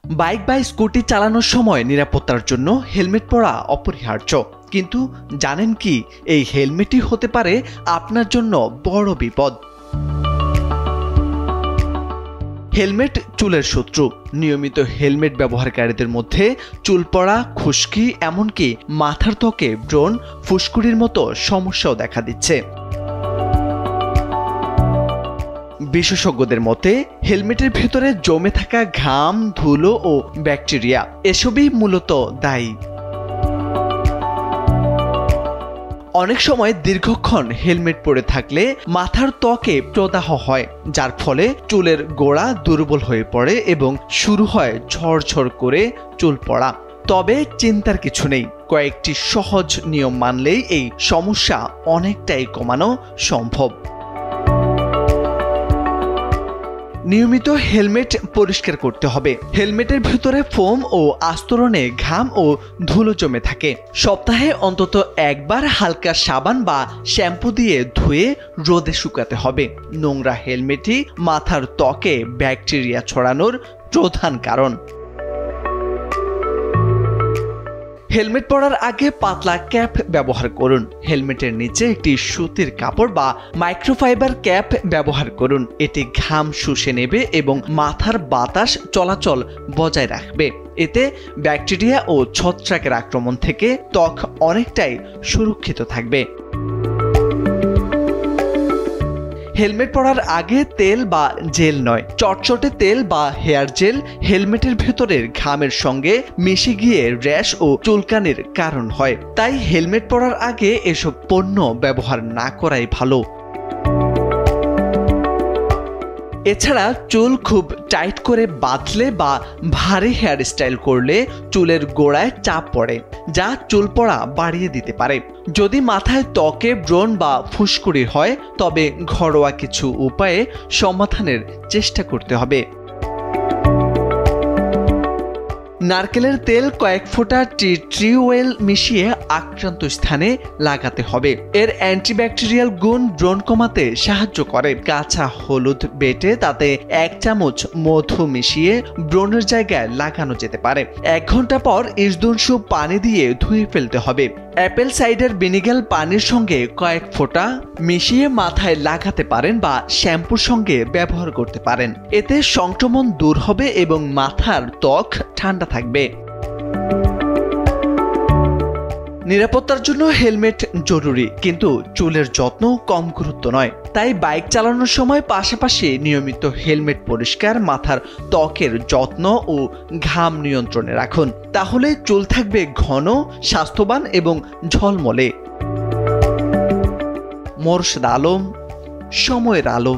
Bike বা scooty চালানোর সময় নিরাপত্তার জন্য হেলমেট পরা অপরিহার্য। কিন্তু জানেন কি, এই হেলমেটই হতে পারে আপনার জন্য বড় বিপদ। হেলমেট চুলের শত্রু। নিয়মিত হেলমেট ব্যবহারকারীদের মধ্যে চুল পড়া, খুশকি, এমনকি মাথার ত্বকে ব্রণ, ফুসকুড়ির মতো সমস্যাও দেখা দিচ্ছে। বিশেষজ্ঞদের মতে হেলমেটের ভেতরে জমে থাকা ঘাম, ধুলো ও ব্যাকটেরিয়া এসবই মূলত দায়ী। অনেক সময় দীর্ঘক্ষণ হেলমেট পরে থাকলে মাথার ত্বকে প্রদাহ হয়, যার ফলে চুলের গোড়া দুর্বল হয়ে পড়ে এবং শুরু হয় ঝরঝর করে চুল পড়া। তবে চিন্তার কিছু নেই, কয়েকটি সহজ নিয়ম মানলেই এই সমস্যা অনেকটাই কমানো সম্ভব। নিয়মিত হেলমেট পরিষ্কার করতে হবে। হেলমেটের ভিতরে ফোম ও আস্তরণে ঘাম ও ধুলো জমে থাকে। সপ্তাহে অন্তত একবার হালকা সাবান বা শ্যাম্পু দিয়ে ধুয়ে রোদে শুকাতে হবে। নোংরা হেলমেটই মাথার ত্বকে ব্যাকটেরিয়া ছড়ানোর প্রধান কারণ। হেলমেট পরার আগে পাতলা ক্যাপ ব্যবহার করুন। হেলমেটের নিচে একটি সুতির কাপড় বা মাইক্রোফাইবার ক্যাপ ব্যবহার করুন। এটি ঘাম শুষে নেবে এবং মাথার বাতাস চলাচল বজায় রাখবে। এতে ব্যাকটেরিয়া ও ছত্রাকের আক্রমণ থেকে ত্বক অনেকটাই সুরক্ষিত থাকবে। হেলমেট পরার আগে তেল বা জেল নয়, চটচটে তেল বা হেয়ার জেল হেলমেটের ভেতরের ঘামের সঙ্গে মিশে গিয়ে র্যাশ ও চুলকানির কারণ হয়। তাই হেলমেট পরার আগে এসব পণ্য ব্যবহার না করাই ভালো। এছাড়া চুল খুব টাইট করে বাঁধলে বা ভারী হেয়ার স্টাইল করলে চুলের গোড়ায় চাপ পড়ে, যা চুল পড়া বাড়িয়ে দিতে পারে। যদি মাথায় ত্বকে ব্রণ বা ফুসকুড়ি হয়, তবে ঘরোয়া কিছু উপায়ে সমাধানের চেষ্টা করতে হবে। নারকেলের তেল কয়েক ফোঁটা ট্রি অয়েল মিশিয়ে আক্রান্ত স্থানে লাগাতে হবে। এর অ্যান্টিব্যাকটেরিয়াল গুণ ব্রণ কমাতে সাহায্য করে। কাঁচা হলুদ বেটে তাতে 1 চামচ মধু মিশিয়ে ব্রণের জায়গায় লাগানো যেতে পারে। 1 ঘন্টা পর ইসদুনসু পানি দিয়ে ধুয়ে ফেলতে হবে। অ্যাপেল সাইডার ভিনিগার পানির সঙ্গে কয়েক ফোঁটা মিশিয়ে মাথায় লাগাতে পারেন বা শ্যাম্পুর সঙ্গে ব্যবহার করতে পারেন। এতে সংক্রমণ দূর হবে এবং মাথার ত্বক ঠান্ডা থাকবে। নিরাপত্তার জন্য হেলমেট জরুরি, কিন্তু চুলের যত্ন কম গুরুত্ব নয়। তাই বাইক চালানোর সময় পাশাপাশি নিয়মিত হেলমেট পরিষ্কার, মাথার ত্বকের যত্ন ও ঘাম নিয়ন্ত্রণে রাখুন। তাহলে চুল থাকবে ঘন, স্বাস্থ্যবান এবং ঝলমলে। মোরশেদ আলম, সময়ের আলো।